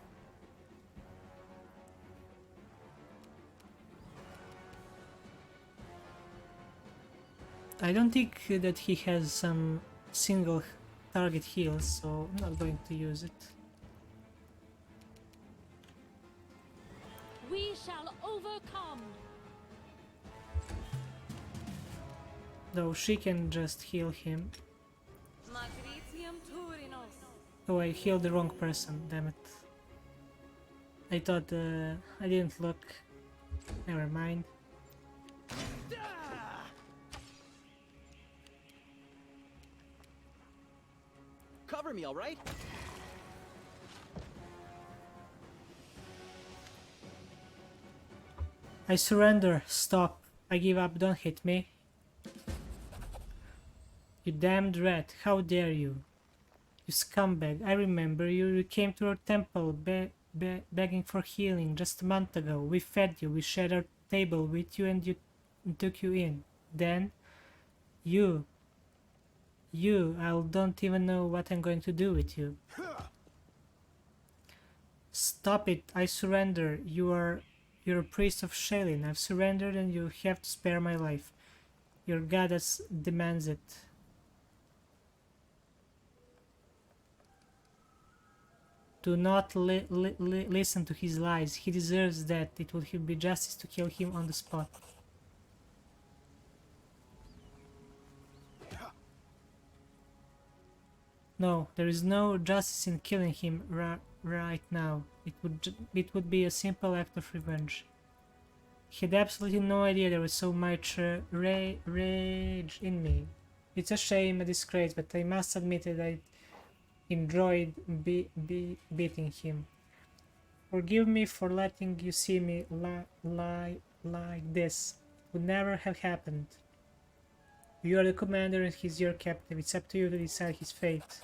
Speaker 1: I don't think that he has some single target heals, so I'm not going to use it.
Speaker 4: We shall overcome!
Speaker 1: Though she can just heal him. Oh, I healed the wrong person, damn it. I thought I didn't look. Never mind.
Speaker 5: Cover me, all right?
Speaker 1: I surrender. Stop. I give up. Don't hit me. You damned rat. How dare you? You scumbag. I remember you. You came to our temple begging for healing just a month ago. We fed you. We shared our table with you and took you in. Then you, I don't even know what I'm going to do with you. Stop it. I surrender. You're a priest of Shaylin. I've surrendered and you have to spare my life. Your goddess demands it. Do not listen to his lies. He deserves that. It would be justice to kill him on the spot. No, there is no justice in killing him right now. It would be a simple act of revenge. He had absolutely no idea there was so much rage in me. It's a shame, a disgrace, but I must admit that I enjoyed beating him. Forgive me for letting you see me like this. It would never have happened. You are the commander and he's your captive. It's up to you to decide his fate.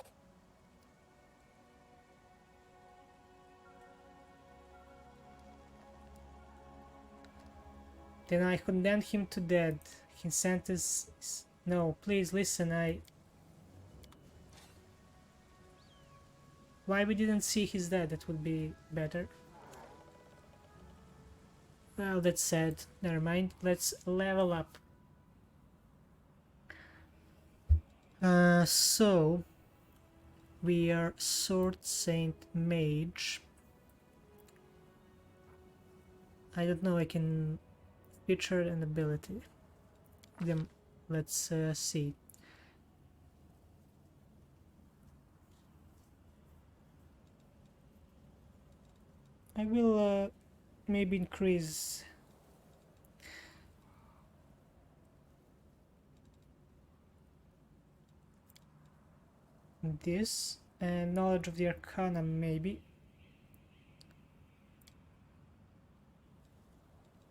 Speaker 1: Then I condemned him to death. His sentence is... No, please listen, Why we didn't see his death? That would be better. Well, that's sad. Never mind. Let's level up. So we are Sword Saint Mage. I don't know. I can feature an ability. Then let's see. I will maybe increase this and knowledge of the Arcana maybe,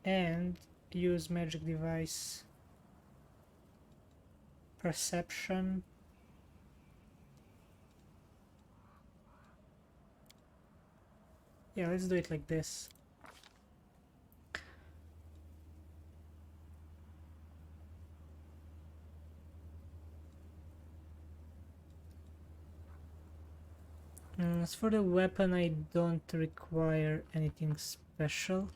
Speaker 1: and use magic device, perception. Yeah, let's do it like this. As for the weapon, I don't require anything special.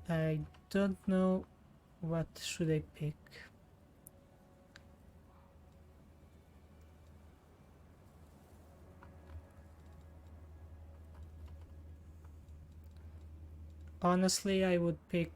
Speaker 1: I don't know what should I pick. Honestly, I would pick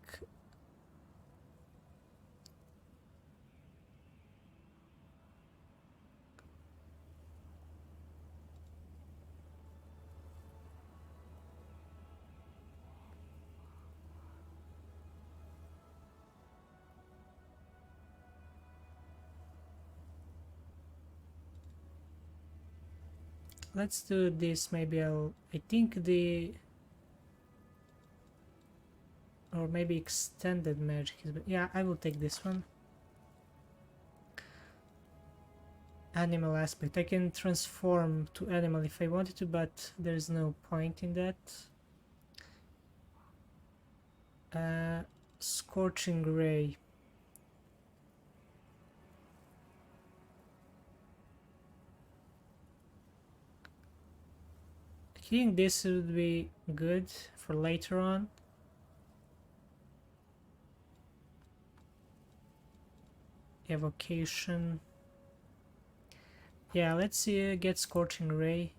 Speaker 1: let's do this. Maybe I think or maybe extended magic is, yeah, I will take this one. Animal aspect. I can transform to animal if I wanted to, but there's no point in that. Scorching ray. I think this would be good for later on. Evocation. Yeah, let's see, get Scorching Ray.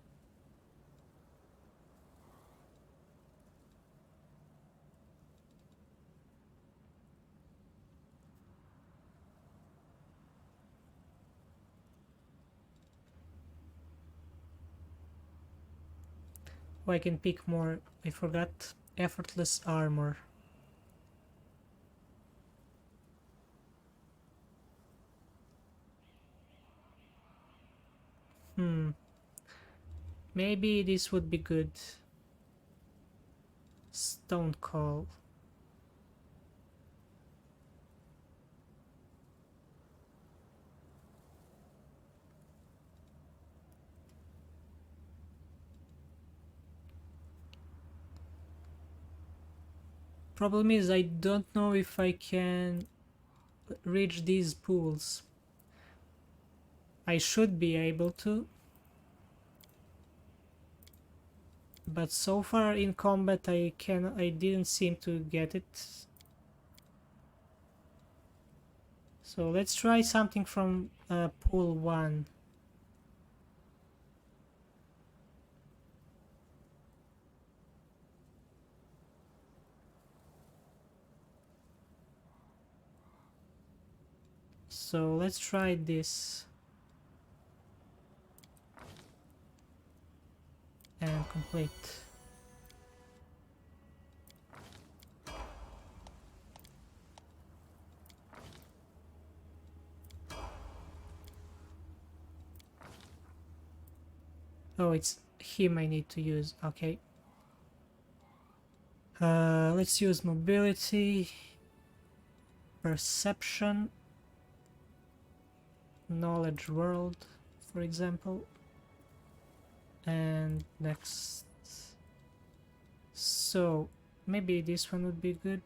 Speaker 1: Oh, I can pick more. I forgot. Effortless armor. Maybe this would be good. Stone Call. Problem is, I don't know if I can reach these pools. I should be able to, but so far in combat I didn't seem to get it. So let's try something from pool 1. So let's try this and complete. Oh, it's him I need to use. Okay. Let's use mobility, perception, knowledge world, for example. And next. So maybe this one would be good.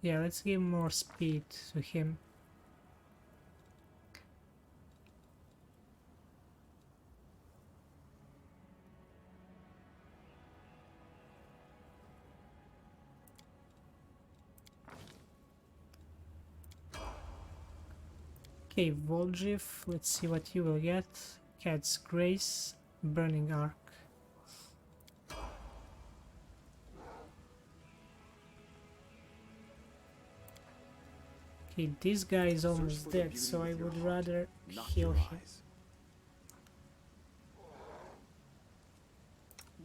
Speaker 1: Yeah, let's give more speed to him. Okay, Volgif, let's see what you will get. Cat's Grace, Burning Arc. Okay, this guy is almost dead, so I would rather heal him.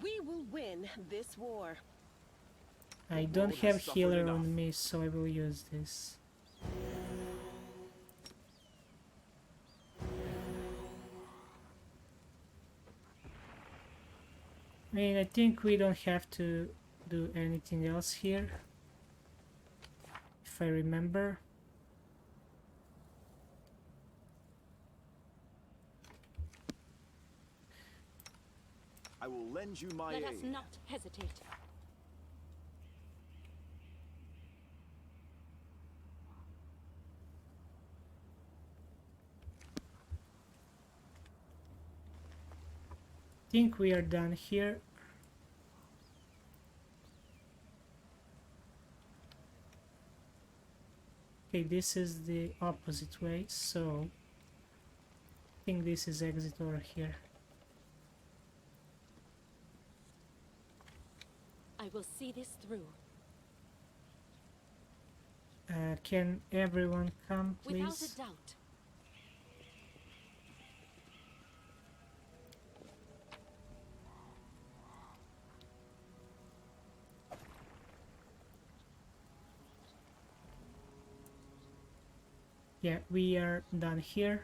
Speaker 6: We will win this war.
Speaker 1: I don't have healer on me, so I will use this. I mean, I think we don't have to do anything else here, if I remember.
Speaker 3: I will lend you my
Speaker 4: Let
Speaker 3: aid.
Speaker 4: us not hesitate.
Speaker 1: I think we are done here. Okay, this is the opposite way, so I think this is exit over here.
Speaker 4: I will see this through.
Speaker 1: Can everyone come,
Speaker 4: Without
Speaker 1: please?
Speaker 4: a doubt.
Speaker 1: Yeah, we are done here.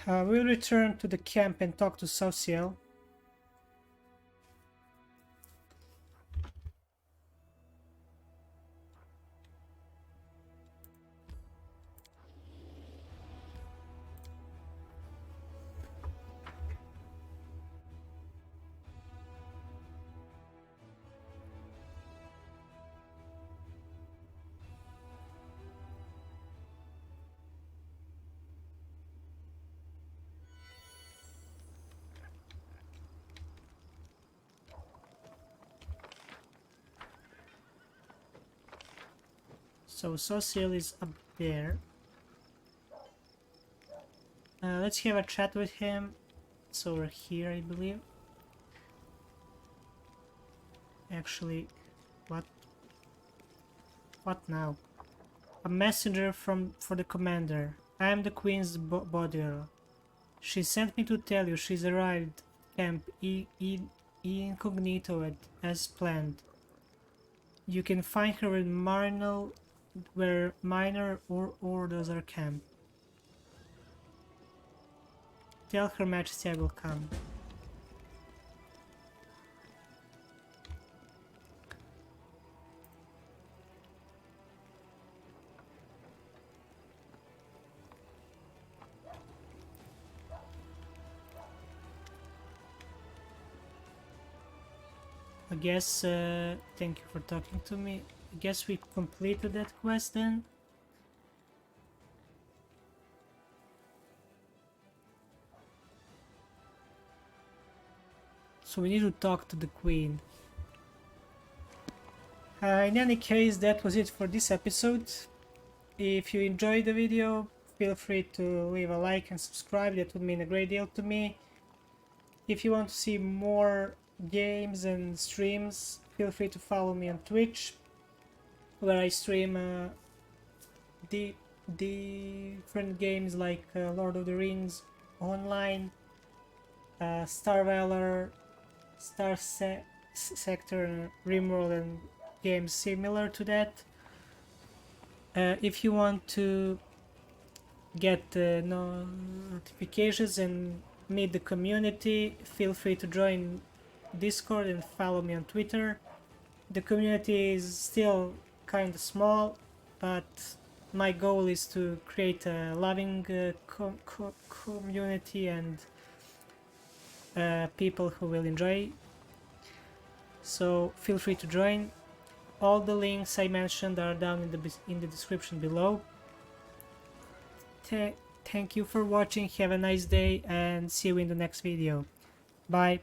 Speaker 1: We'll return to the camp and talk to Social. So Social is up there. Let's have a chat with him. It's over here, I believe. Actually, what now? A messenger for the commander. I am the Queen's bodyguard. She sent me to tell you she's arrived at Camp Incognito as planned. You can find her in Marinal, where minor orders are camped. Tell Her Majesty I will come. I guess, thank you for talking to me. I guess we completed that quest then. So we need to talk to the Queen. In any case, that was it for this episode. If you enjoyed the video, feel free to leave a like and subscribe. That would mean a great deal to me. If you want to see more games and streams, feel free to follow me on Twitch, where I stream different games like Lord of the Rings Online, Star Valor, Sector, Rimworld, and games similar to that. If you want to get notifications and meet the community, feel free to join Discord and follow me on Twitter. The community is still kind of small, but my goal is to create a loving community and people who will enjoy. So feel free to join. All the links I mentioned are down in the description below. Thank you for watching. Have a nice day and see you in the next video. Bye.